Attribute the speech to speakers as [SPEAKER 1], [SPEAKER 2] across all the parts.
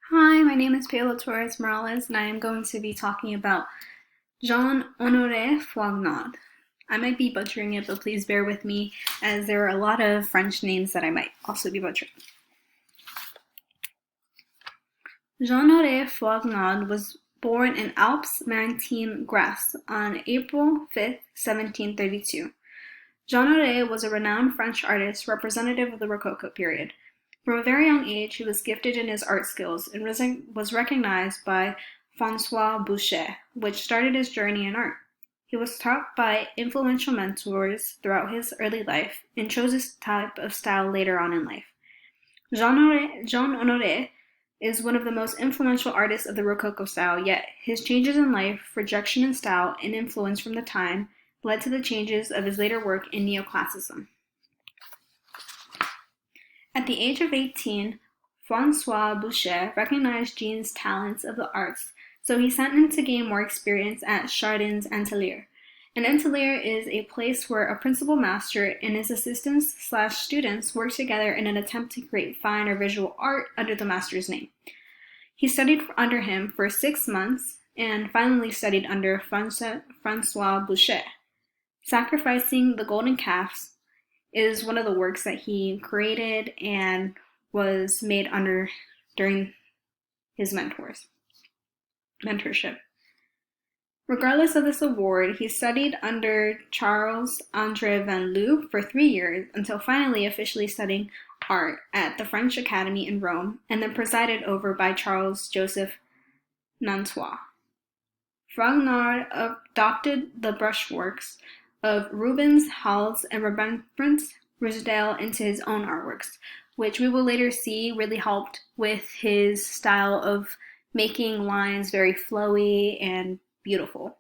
[SPEAKER 1] Hi, my name is Paola Torres Morales, and I am going to be talking about Jean-Honoré Frognard. I might be butchering it, but please bear with me, as there are a lot of French names that I might also be butchering. Jean-Honoré Frognard was born in Alpes-Maritimes, Grasse, on April 5, 1732. Jean-Honoré was a renowned French artist representative of the Rococo period. From a very young age, he was gifted in his art skills and was recognized by François Boucher, which started his journey in art. He was taught by influential mentors throughout his early life and chose his type of style later on in life. Jean Honoré is one of the most influential artists of the Rococo style, yet his changes in life, rejection in style, and influence from the time led to the changes of his later work in neoclassicism. At the age of 18, François Boucher recognized Jean's talents of the arts, so he sent him to gain more experience at Chardin's atelier. An atelier is a place where a principal master and his assistants/students work together in an attempt to create fine or visual art under the master's name. He studied under him for 6 months and finally studied under François Boucher. Sacrificing the golden calves is one of the works that he created and was made under during his mentorship. Regardless of this award, he studied under Charles-André Van Loo for 3 years until finally officially studying art at the French Academy in Rome and then presided over by Charles-Joseph Nantois. Frognard adopted the brushworks of Rubens, Hals, and Rembrandt Rushdie into his own artworks, which we will later see really helped with his style of making lines very flowy and beautiful.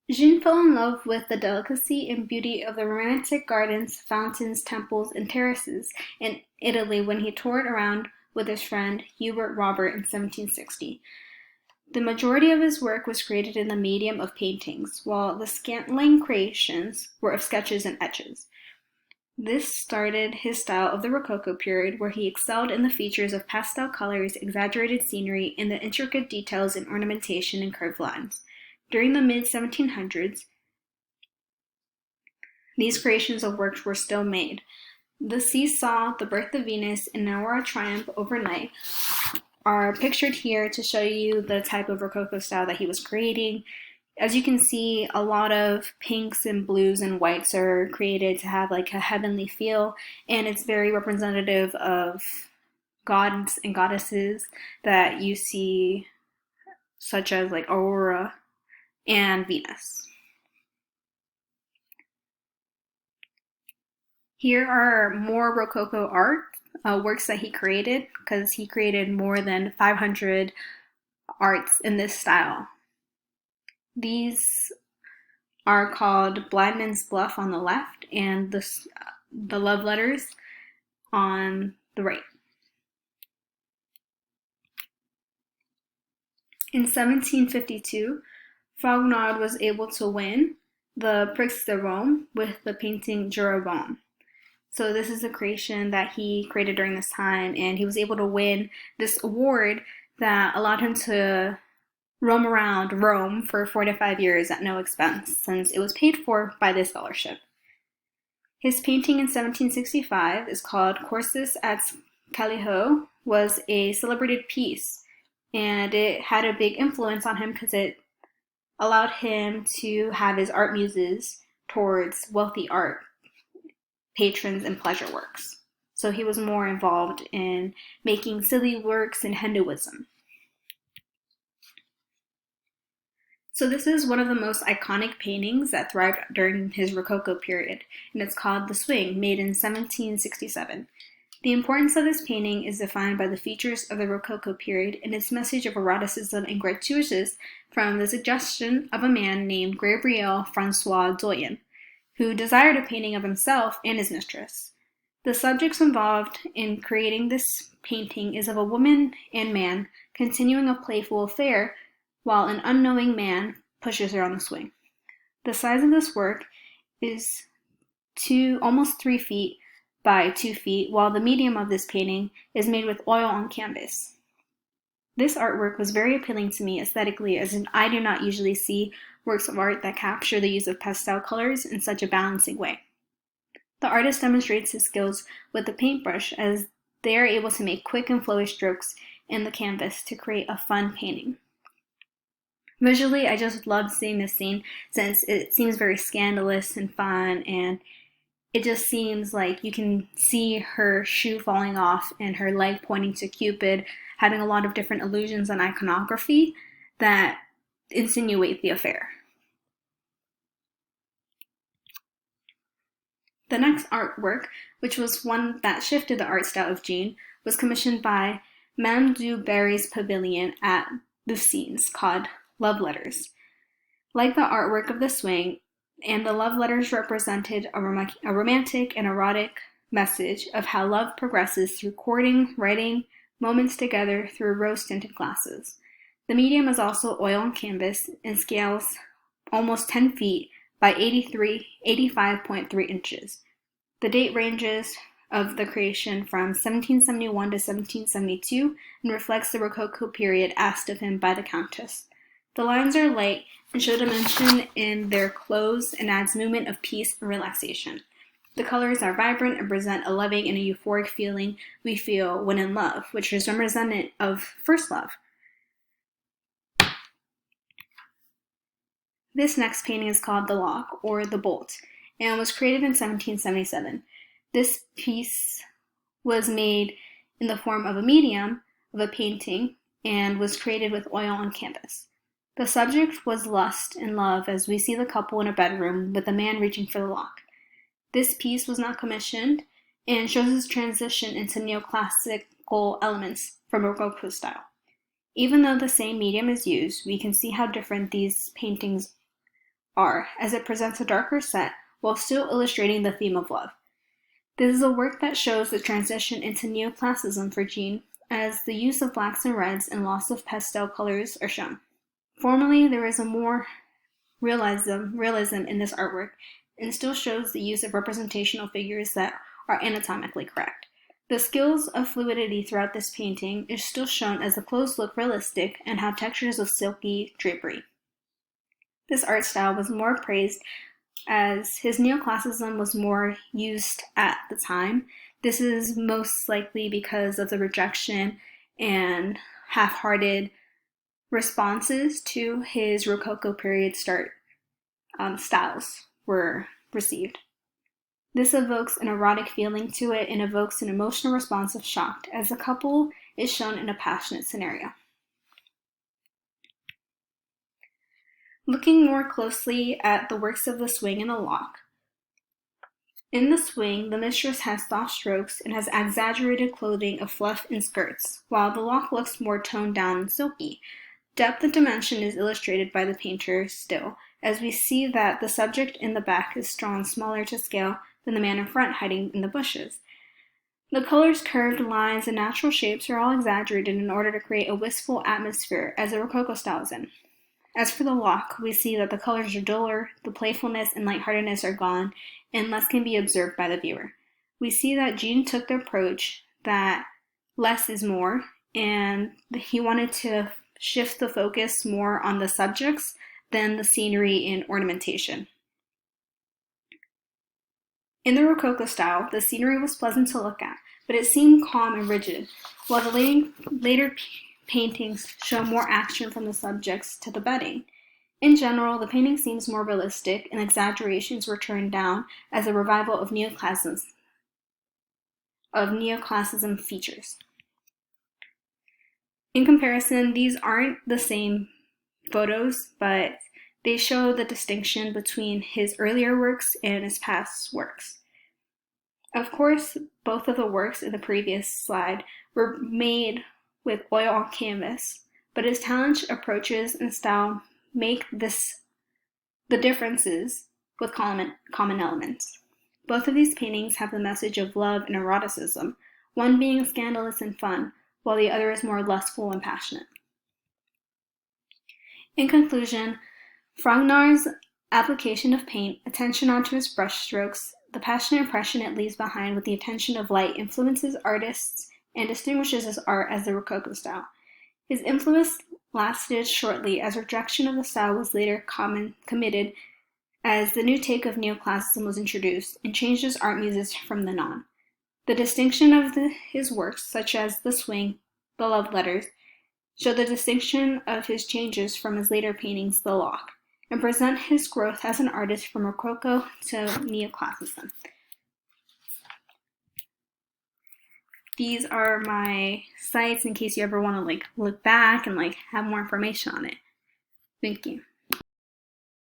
[SPEAKER 1] Jean fell in love with the delicacy and beauty of the romantic gardens, fountains, temples, and terraces in Italy when he toured around with his friend Hubert Robert in 1760. The majority of his work was created in the medium of paintings, while the scantling creations were of sketches and etches. This started his style of the Rococo period, where he excelled in the features of pastel colors, exaggerated scenery, and the intricate details in ornamentation and curved lines. During the mid-1700s, these creations of works were still made. The Seesaw, The Birth of Venus, and Aurora Triumph Overnight are pictured here to show you the type of Rococo style that he was creating. As you can see, a lot of pinks and blues and whites are created to have like a heavenly feel, and it's very representative of gods and goddesses that you see, such as like Aurora and Venus. Here are more Rococo art works that he created, because he created more than 500 arts in this style. These are called Blind Men's Bluff on the left and the love letters on the right. In 1752, Frognard was able to win the Prix Rome with the painting Jeroboam. So this is a creation that he created during this time, and he was able to win this award that allowed him to roam around Rome for 4 to 5 years at no expense, since it was paid for by this scholarship. His painting in 1765 is called Courses at Callao, was a celebrated piece, and it had a big influence on him because it allowed him to have his art muses towards wealthy art patrons and pleasure works. So he was more involved in making silly works and Hinduism. So this is one of the most iconic paintings that thrived during his Rococo period, and it's called The Swing, made in 1767. The importance of this painting is defined by the features of the Rococo period and its message of eroticism and gratuitous from the suggestion of a man named Gabriel Francois Doyen, who desired a painting of himself and his mistress. The subjects involved in creating this painting is of a woman and man continuing a playful affair while an unknowing man pushes her on the swing. The size of this work is almost 3 feet by 2 feet, while the medium of this painting is made with oil on canvas. This artwork was very appealing to me aesthetically, as I do not usually see works of art that capture the use of pastel colors in such a balancing way. The artist demonstrates his skills with the paintbrush, as they are able to make quick and flowy strokes in the canvas to create a fun painting. Visually, I just loved seeing this scene since it seems very scandalous and fun, and it just seems like you can see her shoe falling off and her leg pointing to Cupid, having a lot of different illusions and iconography that insinuate the affair. The next artwork, which was one that shifted the art style of Jean, was commissioned by Madame du Barry's Pavilion at Lucines, called Love Letters. Like the artwork of the swing, and the love letters represented a romantic and erotic message of how love progresses through courting, writing, moments together through rose-tinted glasses. The medium is also oil on canvas and scales almost 10 feet by 85.3 inches. The date ranges of the creation from 1771 to 1772 and reflects the Rococo period asked of him by the Countess. The lines are light and show dimension in their clothes and adds movement of peace and relaxation. The colors are vibrant and present a loving and a euphoric feeling we feel when in love, which is reminiscent of first love. This next painting is called The Lock, or The Bolt, and was created in 1777. This piece was made in the form of a medium of a painting and was created with oil on canvas. The subject was lust and love, as we see the couple in a bedroom with the man reaching for the lock. This piece was not commissioned and shows its transition into neoclassical elements from Rococo style. Even though the same medium is used, we can see how different these paintings are, as it presents a darker set while still illustrating the theme of love. This is a work that shows the transition into neoclassicism for Jean, as the use of blacks and reds and loss of pastel colors are shown. Formally, there is a more realism in this artwork, and still shows the use of representational figures that are anatomically correct. The skills of fluidity throughout this painting is still shown as the clothes look realistic and have textures of silky drapery. This art style was more praised as his neoclassicism was more used at the time. This is most likely because of the rejection and half-hearted responses to his Rococo period styles were received. This evokes an erotic feeling to it and evokes an emotional response of shock, as the couple is shown in a passionate scenario. Looking more closely at the works of the swing and the lock. In the swing, the mistress has soft strokes and has exaggerated clothing of fluff and skirts, while the lock looks more toned down and silky. Depth and dimension is illustrated by the painter still, as we see that the subject in the back is drawn smaller to scale than the man in front hiding in the bushes. The colors, curved lines, and natural shapes are all exaggerated in order to create a wistful atmosphere, as the Rococo style is in. As for the lock, we see that the colors are duller, the playfulness and lightheartedness are gone, and less can be observed by the viewer. We see that Jean took the approach that less is more, and he wanted to shift the focus more on the subjects than the scenery and ornamentation. In the Rococo style, the scenery was pleasant to look at, but it seemed calm and rigid, while the later paintings show more action from the subjects to the bedding. In general, the painting seems more realistic, and exaggerations were turned down as a revival of neoclassicism features. In comparison, these aren't the same photos, but they show the distinction between his earlier works and his past works. Of course, both of the works in the previous slide were made with oil on canvas, but his talent, approaches, and style make the differences with common elements. Both of these paintings have the message of love and eroticism, one being scandalous and fun, while the other is more lustful and passionate. In conclusion, Fragonard's application of paint, attention onto his brush strokes, the passionate impression it leaves behind with the attention of light influences artists and distinguishes his art as the Rococo style. His influence lasted shortly, as rejection of the style was later committed as the new take of neoclassicism was introduced and changed his art muses from then on. The distinction of his works, such as The Swing, The Love Letters, show the distinction of his changes from his later paintings, The Lock, and present his growth as an artist from Rococo to neoclassicism. These are my sites in case you ever want to look back and have more information on it. Thank you.